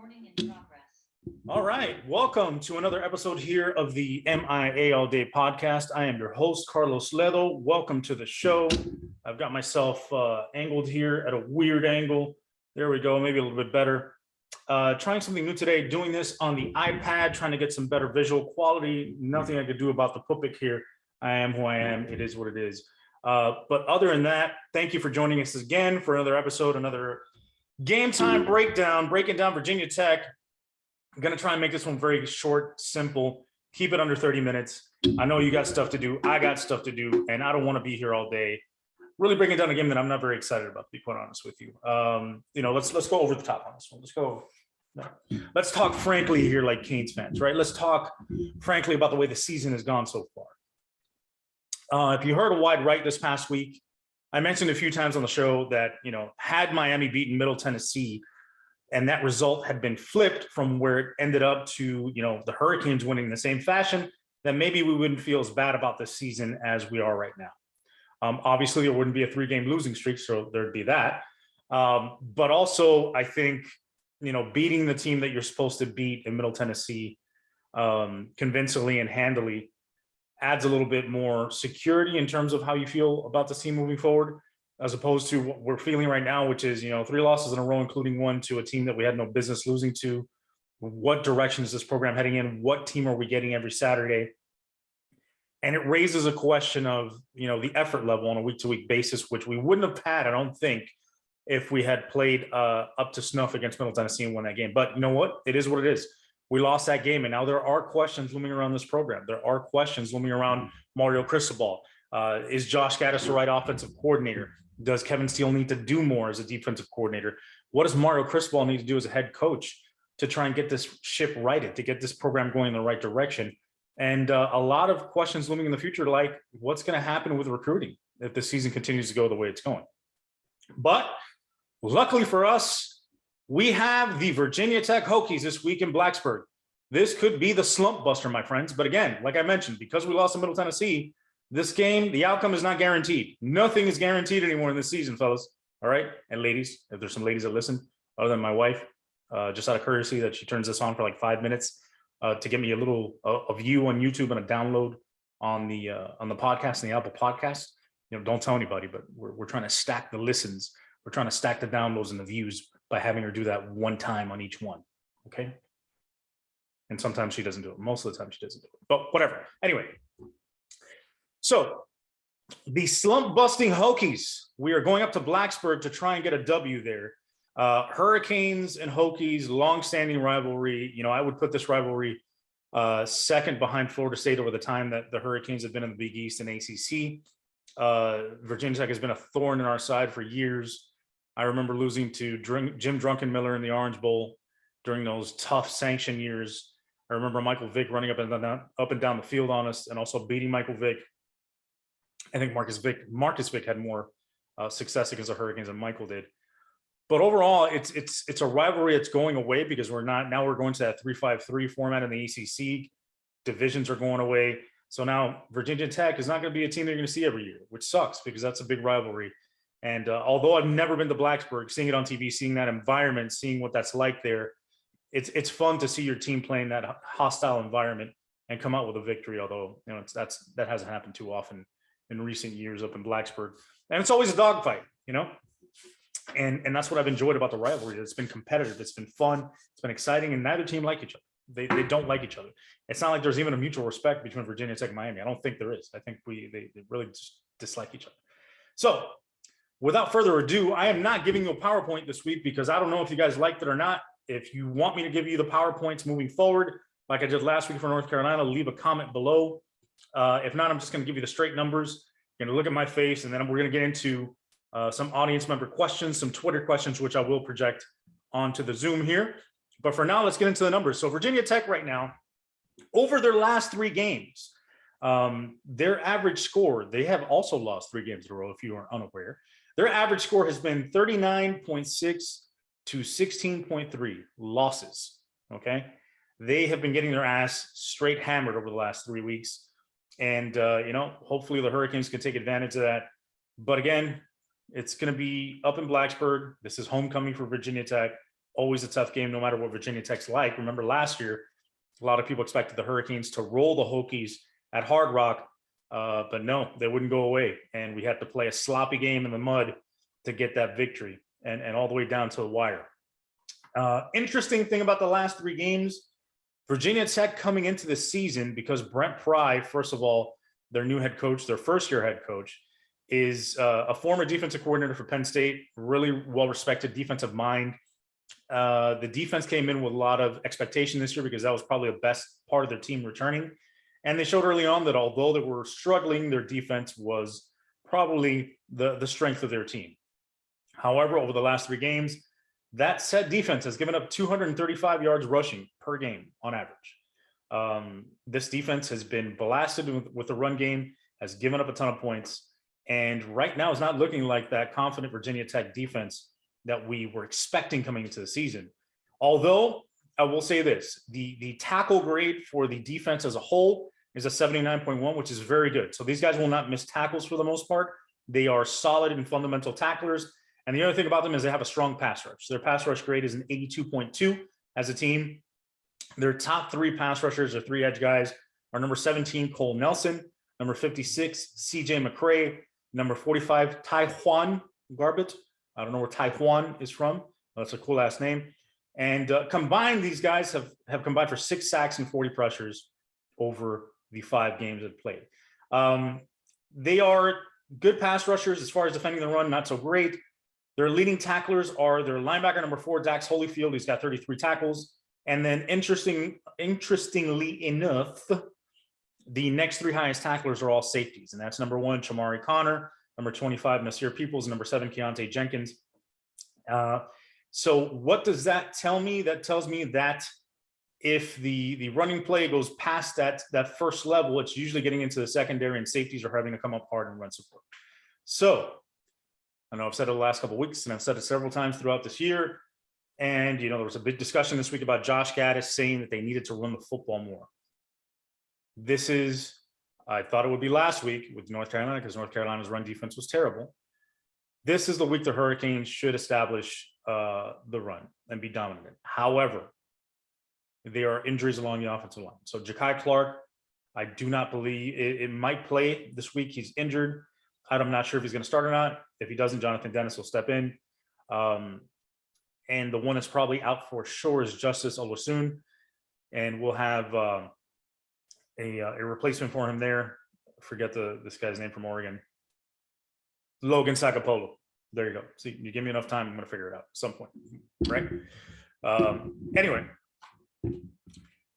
Recording in progress. All right, welcome to another episode here of the MIA All Day podcast. I am your host, Carlos Ledo. Welcome to the show. I've got myself angled here at a weird angle. There we go, maybe a little bit better. Trying something new today, doing this on the iPad, trying to get some better visual quality. Nothing I could do about the puppet here. I am who I am. It is what it is. But other than that, thank you for joining us again for another episode, another game time breakdown, breaking down Virginia Tech. I'm going to try and make this one very short, simple, keep it under 30 minutes. I know you got stuff to do. I got stuff to do, and I don't want to be here all day really breaking down a game that I'm not very excited about, to be quite honest with you. Let's go over the top on this one. Let's talk frankly here like Canes fans, right? Let's talk frankly about the way the season has gone so far. If you heard a wide right this past week, I mentioned a few times on the show that, had Miami beaten Middle Tennessee and that result had been flipped from where it ended up to, the Hurricanes winning in the same fashion, then maybe we wouldn't feel as bad about this season as we are right now. Obviously, it wouldn't be a 3-game losing streak, so there'd be that. But also, I think, beating the team that you're supposed to beat in Middle Tennessee convincingly and handily adds a little bit more security in terms of how you feel about the team moving forward, as opposed to what we're feeling right now, which is, 3 losses in a row, including one to a team that we had no business losing to. What direction is this program heading in? What team are we getting every Saturday? And it raises a question of, the effort level on a week-to-week basis, which we wouldn't have had, I don't think, if we had played up to snuff against Middle Tennessee and won that game. But you know what? It is what it is. We lost that game, and now there are questions looming around this program. There are questions looming around Mario Cristobal. Is Josh Gaddis the right offensive coordinator? Does Kevin Steele need to do more as a defensive coordinator? What does Mario Cristobal need to do as a head coach to try and get this ship righted, to get this program going in the right direction? And a lot of questions looming in the future, like what's going to happen with recruiting if the season continues to go the way it's going. But luckily for us, we have the Virginia Tech Hokies this week in Blacksburg. This could be the slump buster, my friends. But again, like I mentioned, because we lost to Middle Tennessee, this game, the outcome is not guaranteed. Nothing is guaranteed anymore in this season, fellas. All right. And ladies, if there's some ladies that listen, other than my wife, just out of courtesy that she turns this on for like 5 minutes to get me a little a view on YouTube and a download on the podcast and the Apple podcast. Don't tell anybody, but we're trying to stack the listens. We're trying to stack the downloads and the views by having her do that one time on each one. Okay. And sometimes she doesn't do it. Most of the time she doesn't do it, but whatever. Anyway. So the slump busting Hokies, we are going up to Blacksburg to try and get a W there. Hurricanes and Hokies, long-standing rivalry. I would put this rivalry second behind Florida State over the time that the Hurricanes have been in the Big East and ACC. Virginia Tech has been a thorn in our side for years. I remember losing to Jim Drunkenmiller in the Orange Bowl during those tough sanction years. I remember Michael Vick running up and down the field on us and also beating Michael Vick. I think Marcus Vick had more success against the Hurricanes than Michael did. But overall, it's a rivalry that's going away because we're going to that 3-5-3 format in the ACC. Divisions are going away. So now Virginia Tech is not going to be a team they're going to see every year, which sucks because that's a big rivalry. And although I've never been to Blacksburg, seeing it on TV, seeing that environment, seeing what that's like there, it's fun to see your team playing that hostile environment and come out with a victory. Although that hasn't happened too often in recent years up in Blacksburg, and it's always a dogfight, and that's what I've enjoyed about the rivalry. It's been competitive, it's been fun, it's been exciting, and neither team like each other. They don't like each other. It's not like there's even a mutual respect between Virginia Tech and Miami. I don't think there is. I think they really just dislike each other. So without further ado, I am not giving you a PowerPoint this week because I don't know if you guys liked it or not. If you want me to give you the PowerPoints moving forward, like I did last week for North Carolina, leave a comment below. If not, I'm just going to give you the straight numbers. You're going to look at my face, and then we're going to get into some audience member questions, some Twitter questions, which I will project onto the Zoom here. But for now, let's get into the numbers. So Virginia Tech right now, over their last 3 games, their average score, they have also lost 3 games in a row, if you are unaware. Their average score has been 39.6 to 16.3 losses, okay? They have been getting their ass straight hammered over the last 3 weeks. And, hopefully the Hurricanes can take advantage of that. But again, it's going to be up in Blacksburg. This is homecoming for Virginia Tech. always a tough game, no matter what Virginia Tech's like. Remember last year, a lot of people expected the Hurricanes to roll the Hokies at Hard Rock, but no, they wouldn't go away. And we had to play a sloppy game in the mud to get that victory, and all the way down to the wire. Interesting thing about the last 3 games, Virginia Tech coming into the season, because Brent Pry, first of all, their new head coach, their first-year head coach, is a former defensive coordinator for Penn State, really well-respected defensive mind. The defense came in with a lot of expectation this year because that was probably the best part of their team returning. And they showed early on that although they were struggling, their defense was probably the strength of their team. However, over the last 3 games, that set defense has given up 235 yards rushing per game on average. This defense has been blasted with the run game, has given up a ton of points, and right now it's not looking like that confident Virginia Tech defense that we were expecting coming into the season. Although I will say this, the tackle grade for the defense as a whole is a 79.1, which is very good. So these guys will not miss tackles for the most part. They are solid and fundamental tacklers. And the other thing about them is they have a strong pass rush. Their pass rush grade is an 82.2 as a team. Their top 3 pass rushers, or 3 edge guys, are number 17, Cole Nelson, number 56, CJ McCray, number 45, Taiwan Garbett. I don't know where Taiwan is from. That's a cool last name. And combined, these guys have combined for 6 sacks and 40 pressures over the 5 games they've played. They are good pass rushers as far as defending the run, not so great. Their leading tacklers are their linebacker, number 4, Dax Holyfield. He's got 33 tackles. And then interestingly enough, the next 3 highest tacklers are all safeties. And that's number 1, Chamari Connor, number 25, Nasir Peoples, number 7, Keontae Jenkins. So what does that tell me? That tells me that if the running play goes past that first level, it's usually getting into the secondary, and safeties are having to come up hard and run support. So I know I've said it the last couple of weeks, and I've said it several times throughout this year. And, there was a big discussion this week about Josh Gaddis saying that they needed to run the football more. I thought it would be last week with North Carolina, because North Carolina's run defense was terrible. This is the week the Hurricanes should establish the run and be dominant. However, there are injuries along the offensive line. So Ja'Kai Clark, I do not believe it might play this week. He's injured. I'm not sure if he's going to start or not. If he doesn't, Jonathan Dennis will step in. And the one that's probably out for sure is Justice Olusoun. And we'll have a replacement for him there. Forget this guy's name from Oregon. Logan Sacapolo. There you go. See, you give me enough time, I'm going to figure it out at some point, right? Anyway,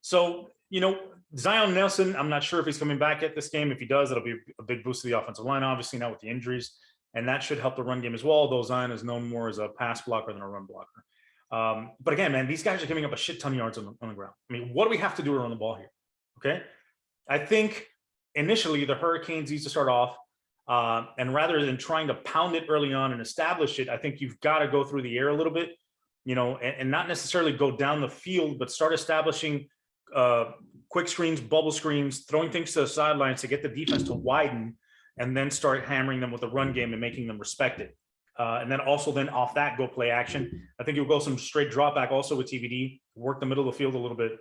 so, Zion Nelson, I'm not sure if he's coming back at this game. If he does, it'll be a big boost to the offensive line, obviously, now with the injuries. And that should help the run game as well, though Zion is known more as a pass blocker than a run blocker. But again, man, these guys are giving up a shit ton of yards on the ground. I mean, what do we have to do to run the ball here? Okay. I think initially the Hurricanes need to start off, and rather than trying to pound it early on and establish it, I think you've got to go through the air a little bit, and not necessarily go down the field, but start establishing quick screens, bubble screens, throwing things to the sidelines to get the defense to widen, and then start hammering them with the run game and making them respect it. And then off that, go play action. I think you'll go some straight drop back also with TVD, work the middle of the field a little bit.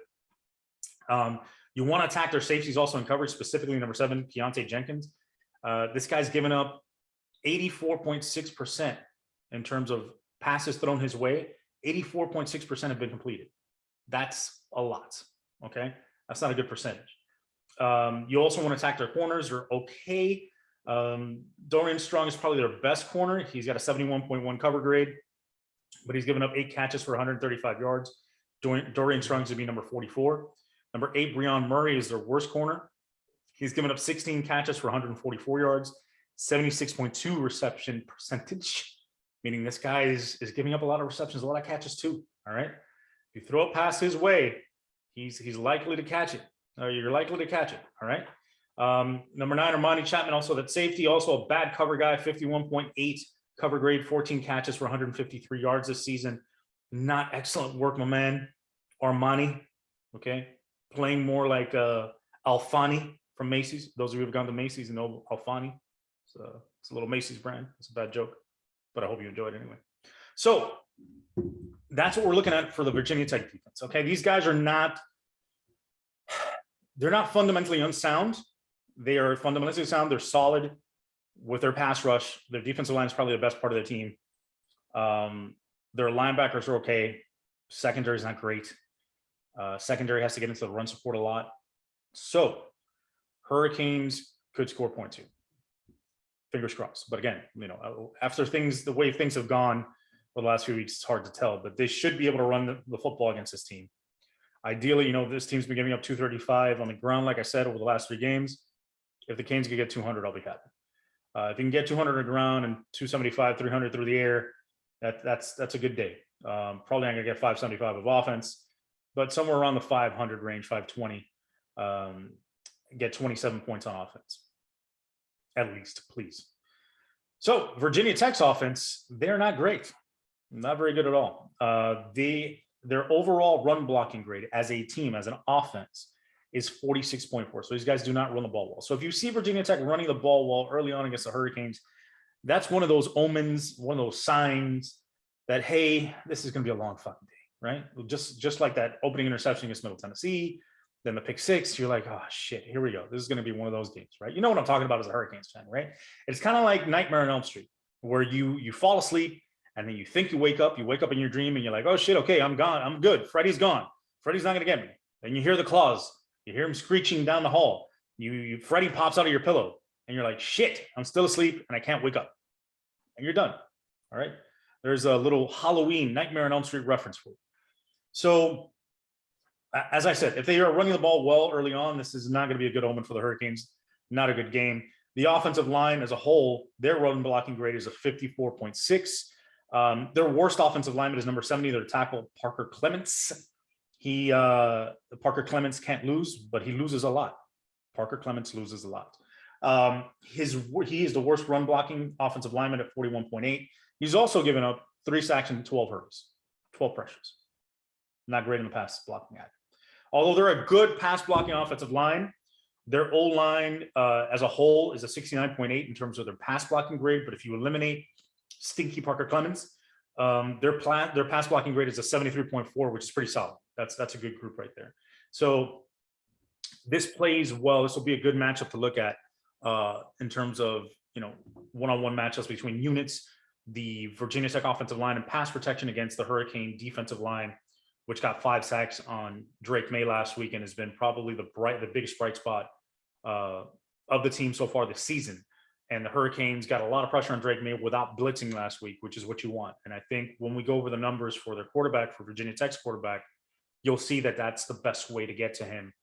You want to attack their safeties also in coverage, specifically number 7, Keontae Jenkins. This guy's given up 84.6% in terms of passes thrown his way. 84.6% have been completed. That's a lot, okay? That's not a good percentage. You also want to attack their corners. They're okay. Dorian Strong is probably their best corner. He's got a 71.1 cover grade, but he's given up 8 catches for 135 yards. Dorian Strong's going to be number 44. Number 8, Breon Murray is their worst corner. He's given up 16 catches for 144 yards, 76.2 reception percentage, meaning this guy is giving up a lot of receptions, a lot of catches too, all right? If you throw it past his way, he's likely to catch it. You're likely to catch it, all right? Number 9, Armani Chapman, also that safety, also a bad cover guy, 51.8 cover grade, 14 catches for 153 yards this season. Not excellent work, my man. Armani, okay? Playing more like Alfani from Macy's. Those of you who have gone to Macy's and know Alfani. It's a little Macy's brand. It's a bad joke, but I hope you enjoyed it anyway. So that's what we're looking at for the Virginia Tech defense. Okay, these guys are not, they're not fundamentally unsound. They are fundamentally sound. They're solid with their pass rush. Their defensive line is probably the best part of their team. Their linebackers are okay. Secondary is not great. Secondary has to get into the run support a lot. So Hurricanes could score 0.2. Fingers crossed. But again, you know, after things, the way things have gone for the last few weeks, it's hard to tell. But they should be able to run the football against this team. Ideally, you know, this team's been giving up 235 on the ground, like I said, over the last 3 games. If the Canes can get 200, I'll be happy. If you can get 200 on the ground and 275, 300 through the air, that's a good day. Probably not gonna get 575 of offense, but somewhere around the 500 range, 520. Get 27 points on offense, at least, please. So Virginia Tech's offense, they're not great, not very good at all. Their overall run blocking grade as a team, as an offense, is 46.4. So these guys do not run the ball well. So if you see Virginia Tech running the ball well early on against the Hurricanes, that's one of those omens, one of those signs that, hey, this is going to be a long fucking day, right? Just like that opening interception against Middle Tennessee, then the pick 6, you're like, oh shit, here we go. This is going to be one of those games, right? You know what I'm talking about as a Hurricanes fan, right? It's kind of like Nightmare on Elm Street, where you fall asleep and then you think you wake up in your dream and you're like, oh shit, okay, I'm gone, I'm good. Freddy's gone. Freddy's not going to get me. Then you hear the claws. You hear him screeching down the hall. Freddy pops out of your pillow and you're like, shit, I'm still asleep and I can't wake up. And you're done. All right. There's a little Halloween Nightmare on Elm Street reference for you. So as I said, if they are running the ball well early on, this is not going to be a good omen for the Hurricanes. Not a good game. The offensive line as a whole, their run blocking grade is a 54.6. Their worst offensive lineman is number 70, their tackle, Parker Clements. Parker Clements can't lose, but he loses a lot. Parker Clements loses a lot. He is the worst run blocking offensive lineman at 41.8. He's also given up 3 sacks and 12 hurdles, 12 pressures. Not great in the pass blocking act. Although they're a good pass blocking offensive line, their O-line as a whole is a 69.8 in terms of their pass blocking grade. But if you eliminate stinky Parker Clements, their pass blocking grade is a 73.4, which is pretty solid. That's a good group right there. So this plays well. This will be a good matchup to look at in terms of, you know, one-on-one matchups between units. The Virginia Tech offensive line and pass protection against the Hurricane defensive line, which got 5 sacks on Drake May last week and has been probably the biggest bright spot of the team so far this season. And the Hurricanes got a lot of pressure on Drake May without blitzing last week, which is what you want. And I think when we go over the numbers for their quarterback, for Virginia Tech's quarterback, you'll see that that's the best way to get to him,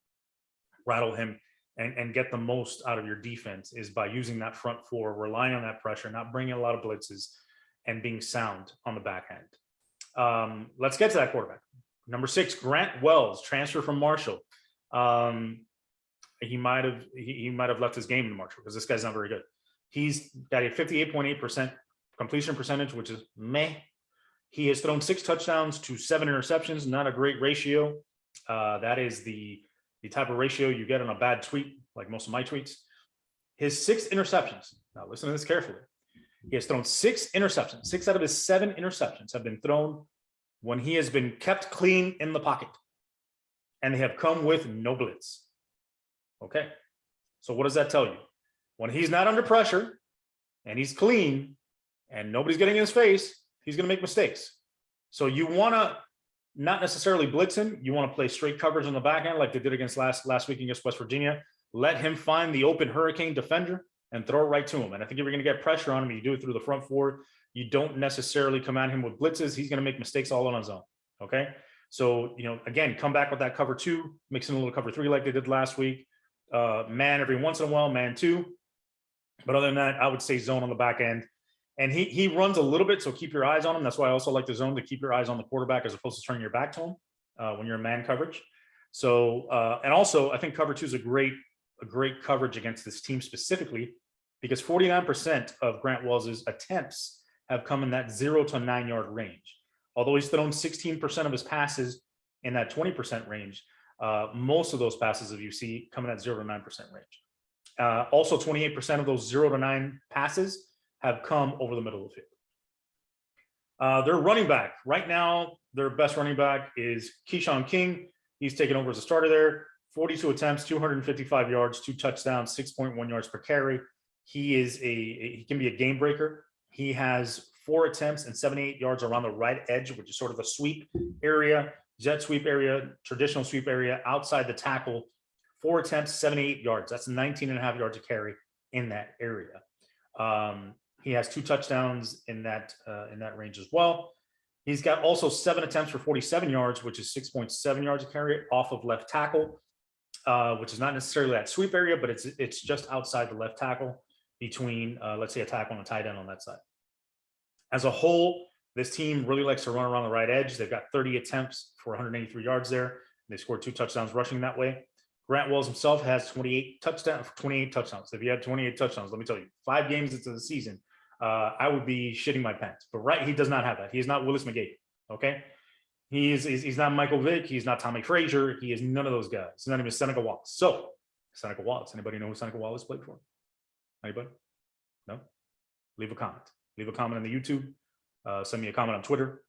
rattle him, and get the most out of your defense is by using that front 4, relying on that pressure, not bringing a lot of blitzes, and being sound on the back end. Let's get to that quarterback. Number 6, Grant Wells, transfer from Marshall. He might have left his game in Marshall because this guy's not very good. He's got a 58.8% completion percentage, which is meh. He has thrown 6 touchdowns to 7 interceptions, not a great ratio. That is the type of ratio you get on a bad tweet, like most of my tweets. His 6 interceptions, now listen to this carefully. He has thrown 6 interceptions. 6 out of his 7 interceptions have been thrown when he has been kept clean in the pocket. And they have come with no blitz. Okay. So what does that tell you? When he's not under pressure and he's clean and nobody's getting in his face, he's going to make mistakes. So you want to not necessarily blitz him. You want to play straight coverage on the back end like they did against last week against West Virginia. Let him find the open Hurricane defender and throw it right to him. And I think if you're going to get pressure on him, you do it through the front 4. You don't necessarily come at him with blitzes. He's going to make mistakes all on his own. Okay. So, you know, again, come back with that cover 2, mix in a little cover 3 like they did last week. Man every once in a while, man 2. But other than that, I would say zone on the back end. And he runs a little bit, so keep your eyes on him. That's why I also like the zone, to keep your eyes on the quarterback as opposed to turning your back to him when you're in man coverage. So, and also I think cover 2 is a great coverage against this team specifically, because 49% of Grant Wells' attempts have come in that 0 to 9 yard range. Although he's thrown 16% of his passes in that 20% range, most of those passes, if you see, come in at 0 to 9% range. Also, 28% of those 0 to 9 passes have come over the middle of the field. Their running back right now, their best running back is Keyshawn King. He's taken over as a starter there. 42 attempts, 255 yards, 2 touchdowns, 6.1 yards per carry. He can be a game breaker. He has 4 attempts and 78 yards around the right edge, which is sort of the sweep area, jet sweep area, traditional sweep area, outside the tackle. 4 attempts, 78 yards. That's 19 and a half yards a carry in that area. He has 2 touchdowns in that range as well. He's got also 7 attempts for 47 yards, which is 6.7 yards a carry off of left tackle, which is not necessarily that sweep area, but it's just outside the left tackle between, let's say, a tackle and a tight end on that side. As a whole, this team really likes to run around the right edge. They've got 30 attempts for 183 yards there. They scored 2 touchdowns rushing that way. Grant Wells himself has 28 touchdowns. If he had 28 touchdowns, let me tell you, 5 games into the season, I would be shitting my pants. But he does not have that. He is not Willis McGahee. Okay, he's not Michael Vick. He's not Tommy Frazier. He is none of those guys. He's not even Seneca Wallace. So Seneca Wallace. Anybody know who Seneca Wallace played for? Anybody? No? Leave a comment. Leave a comment on the YouTube. Send me a comment on Twitter.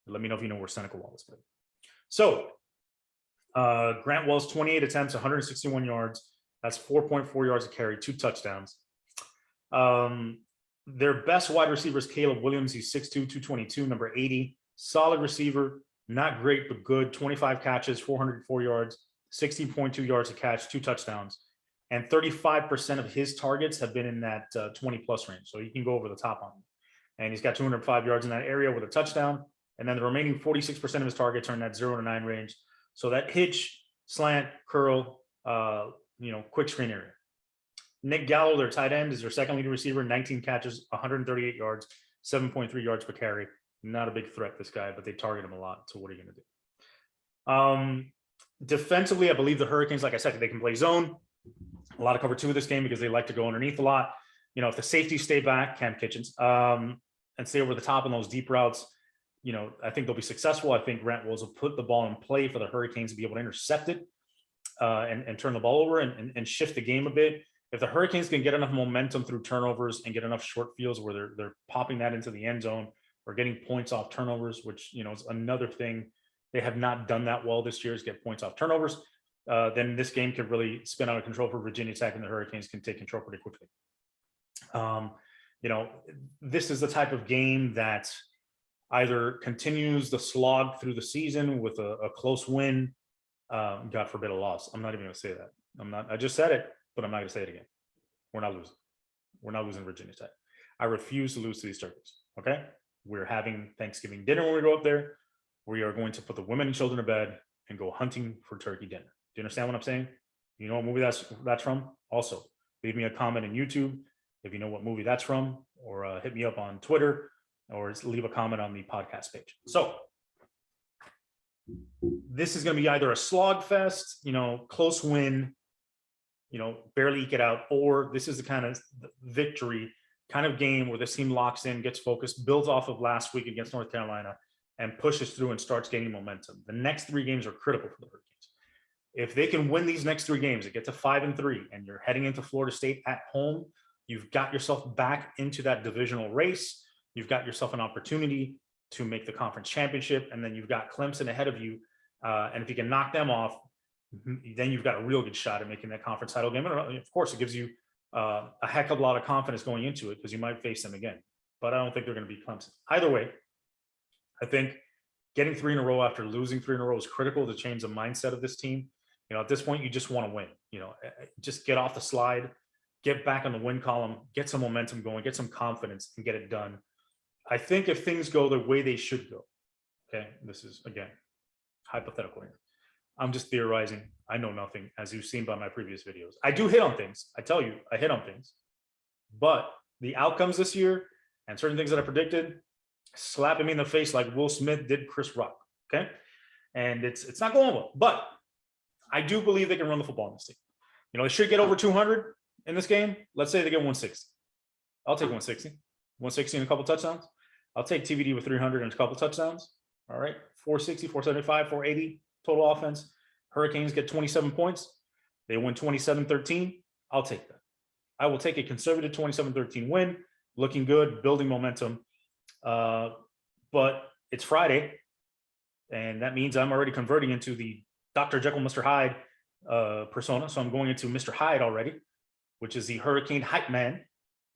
Let me know if you know where Seneca Wallace played. So Grant Wells, 28 attempts, 161 yards. That's 4.4 yards a carry, 2 touchdowns. Their best wide receiver is Caleb Williams. He's 6'2", 222, number 80. Solid receiver, not great, but good. 25 catches, 404 yards, 16.2 yards a catch, 2 touchdowns. And 35% of his targets have been in that 20-plus range. So he can go over the top on them. And he's got 205 yards in that area with a touchdown. And then the remaining 46% of his targets are in that 0 to 9 range. So that hitch, slant, curl, quick screen area. Nick Gallo, their tight end, is their second leading receiver, 19 catches, 138 yards, 7.3 yards per carry. Not a big threat, this guy, but they target him a lot. So what are you going to do? Defensively, I believe the Hurricanes, like I said, they can play zone. A lot of cover 2 of this game because they like to go underneath a lot. If the safeties stay back, Cam Kitchens, and stay over the top on those deep routes, I think they'll be successful. I think Grant Wells will put the ball in play for the Hurricanes to be able to intercept it and turn the ball over and shift the game a bit. If the Hurricanes can get enough momentum through turnovers and get enough short fields where they're popping that into the end zone or getting points off turnovers, which is another thing they have not done that well this year, is get points off turnovers, then this game could really spin out of control for Virginia Tech, and the Hurricanes can take control pretty quickly. This is the type of game that either continues the slog through the season with a close win, God forbid a loss. I'm not even going to say that. I just said it, but I'm not going to say it again. We're not losing. We're not losing Virginia Tech. I refuse to lose to these turkeys. Okay. We're having Thanksgiving dinner when we go up there. We are going to put the women and children to bed and go hunting for turkey dinner. Do you understand what I'm saying? You know what movie that's from? Also, leave me a comment on YouTube if you know what movie that's from, or hit me up on Twitter, or leave a comment on the podcast page. So this is going to be either a slog fest, close win, barely eke it out, or this is the kind of victory kind of game where this team locks in, gets focused, builds off of last week against North Carolina, and pushes through and starts gaining momentum. The next 3 games are critical for the Hurricanes. If they can win these next 3 games, it gets to 5-3, and you're heading into Florida State at home, you've got yourself back into that divisional race. You've got yourself an opportunity to make the conference championship, and then you've got Clemson ahead of you. And if you can knock them off, then you've got a real good shot at making that conference title game. And of course, it gives you a heck of a lot of confidence going into it because you might face them again. But I don't think they're going to beat Clemson. Either way, I think getting 3 in a row after losing 3 in a row is critical to change the mindset of this team. At this point, you just want to win. Just get off the slide, get back on the win column, get some momentum going, get some confidence, and get it done. I think if things go the way they should go, okay, this is, again, hypothetical here. I'm just theorizing. I know nothing, as you've seen by my previous videos. I do hit on things. I tell you, I hit on things. But the outcomes this year and certain things that I predicted, slapping me in the face like Will Smith did Chris Rock, okay? And it's not going well. But I do believe they can run the football in this team. They should get over 200 in this game. Let's say they get 160. I'll take 160. 160 and a couple touchdowns. I'll take TVD with 300 and a couple touchdowns. All right. 460, 475, 480 total offense. Hurricanes get 27 points. They win 27-13. I'll take that. I will take a conservative 27-13 win. Looking good, building momentum. but it's Friday, and that means I'm already converting into the Dr. Jekyll, Mr. Hyde persona. So I'm going into Mr. Hyde already, which is the Hurricane Hype Man.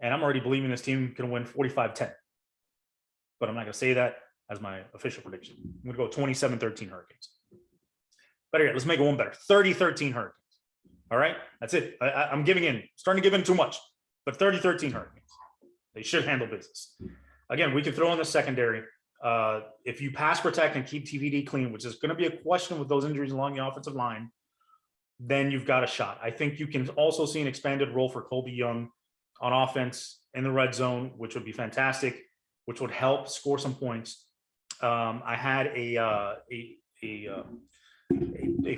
And I'm already believing this team can win 45-10. But I'm not going to say that as my official prediction. I'm going to go 27-13 Hurricanes. Better yet, let's make it one better. 30-13 Hurricanes. All right? That's it. I'm giving in. Starting to give in too much. But 30-13 Hurricanes. They should handle business. Again, we can throw in the secondary. If you pass protect and keep TVD clean, which is going to be a question with those injuries along the offensive line, then you've got a shot. I think you can also see an expanded role for Colby Young on offense in the red zone, which would be fantastic, which would help score some points. I had a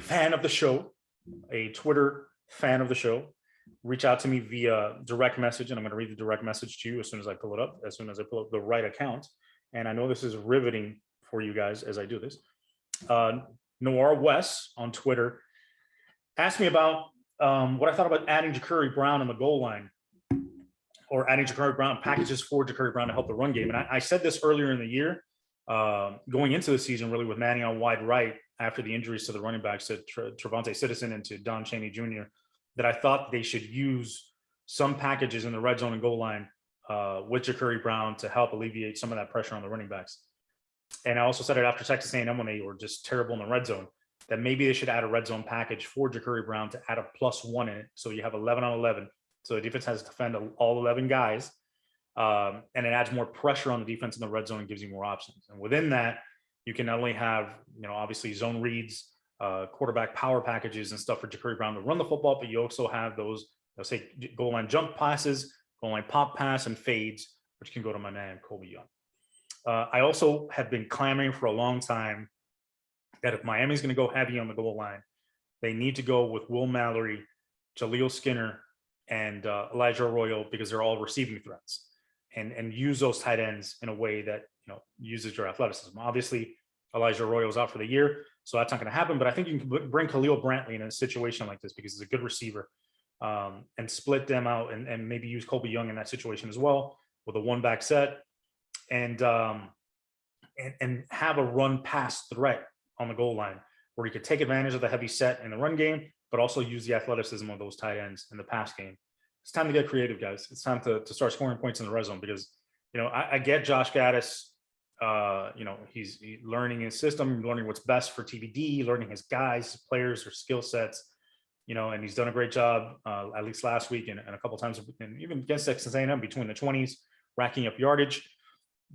fan of the show, a Twitter fan of the show, reach out to me via direct message, and I'm going to read the direct message to you as soon as I pull it up, as soon as I pull up the right account. And I know this is riveting for you guys as I do this. Noir West on Twitter asked me about what I thought about adding Ja'Cory Brown on the goal line, or adding Ja'Cory Brown packages for Ja'Cory Brown to help the run game. And I said this earlier in the year, going into the season, really, with Manning on wide right after the injuries to the running backs, to Trevante Citizen and to Don Chaney Jr., that I thought they should use some packages in the red zone and goal line with Ja'Cory Brown to help alleviate some of that pressure on the running backs. And I also said it after Texas A&M when they were just terrible in the red zone, that maybe they should add a red zone package for Ja'Cory Brown to add a +1 in it. So you have 11 on 11. So the defense has to defend all 11 guys. And it adds more pressure on the defense in the red zone and gives you more options. And within that, you can not only have, obviously zone reads, quarterback power packages and stuff for Ja'Cory Brown to run the football, but you also have those, let's say, goal line jump passes, goal line pop pass, and fades, which can go to my man, Colby Young. I also have been clamoring for a long time that if Miami's going to go heavy on the goal line, they need to go with Will Mallory, Jaleel Skinner, and Elijah Arroyo, because they're all receiving threats, and use those tight ends in a way that uses your athleticism. Obviously, Elijah Arroyo is out for the year, so that's not going to happen. But I think you can bring Khalil Brantley in a situation like this because he's a good receiver, and split them out, and maybe use Colby Young in that situation as well with a one-back set, and have a run-pass threat on the goal line where you could take advantage of the heavy set in the run game, but also use the athleticism of those tight ends in the pass game. It's time to get creative, guys. It's time to start scoring points in the red zone because, I get Josh Gaddis. He's learning his system, learning what's best for TBD, learning his guys, players, their skill sets, and he's done a great job, at least last week and a couple times, and even against Texas A&M between the 20s, racking up yardage.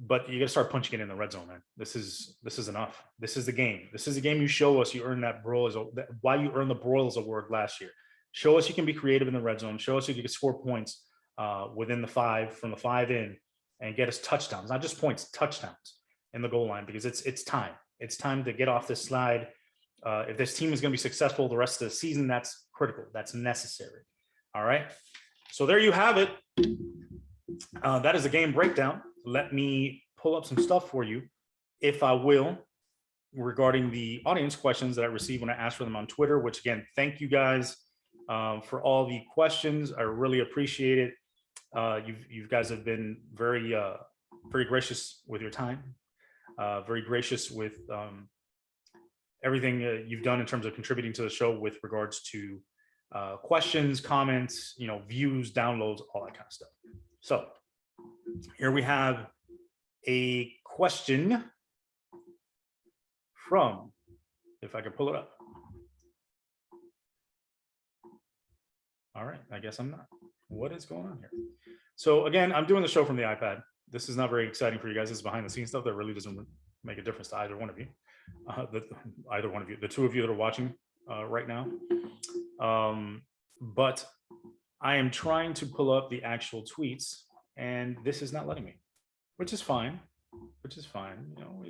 But you got to start punching it in the red zone, man. This is enough. This is the game. This is the game you show us you earn that broil. Why you earned the Broyles Award last year. Show us you can be creative in the red zone. Show us you can score points within the 5, from the 5 in, and get us touchdowns, not just points, touchdowns in the goal line, because it's time. It's time to get off this slide. If this team is going to be successful the rest of the season, that's critical. That's necessary. All right. So there you have it. That is a game breakdown. Let me pull up some stuff for you, if I will, regarding the audience questions that I received when I asked for them on Twitter, which, again, thank you guys for all the questions. I really appreciate it. You guys have been very gracious with your time, very gracious with everything you've done in terms of contributing to the show with regards to questions, comments, views, downloads, all that kind of stuff. So here we have a question from, if I could pull it up. All right, I guess I'm not. What is going on here? So again, I'm doing the show from the iPad. This is not very exciting for you guys. This is behind the scenes stuff that really doesn't make a difference to either one of you. The two of you that are watching right now. But I am trying to pull up the actual tweets, and this is not letting me, which is fine.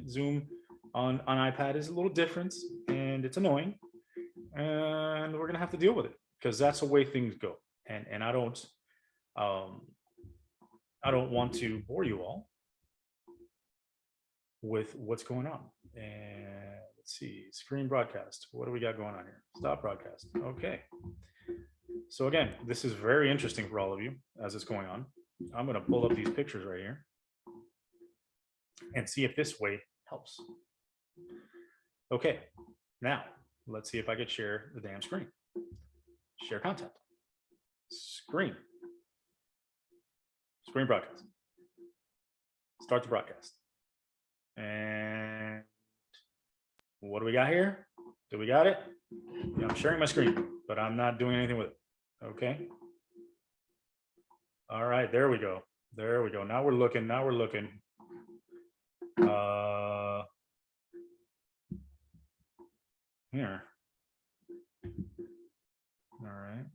Zoom on iPad is a little different, and it's annoying, and we're gonna have to deal with it because that's the way things go. And I don't want to bore you all with what's going on. And let's see, screen broadcast. What do we got going on here? Stop broadcast. Okay. So again, this is very interesting for all of you as it's going on. I'm going to pull up these pictures right here. and see if this way helps. Okay, now let's see if I could share the damn screen. Share content. Screen broadcast. Start the broadcast. And what do we got here? Do we got it? Yeah, I'm sharing my screen, but I'm not doing anything with it. Okay. All right, there we go. There we go. Now we're looking. Here. All right.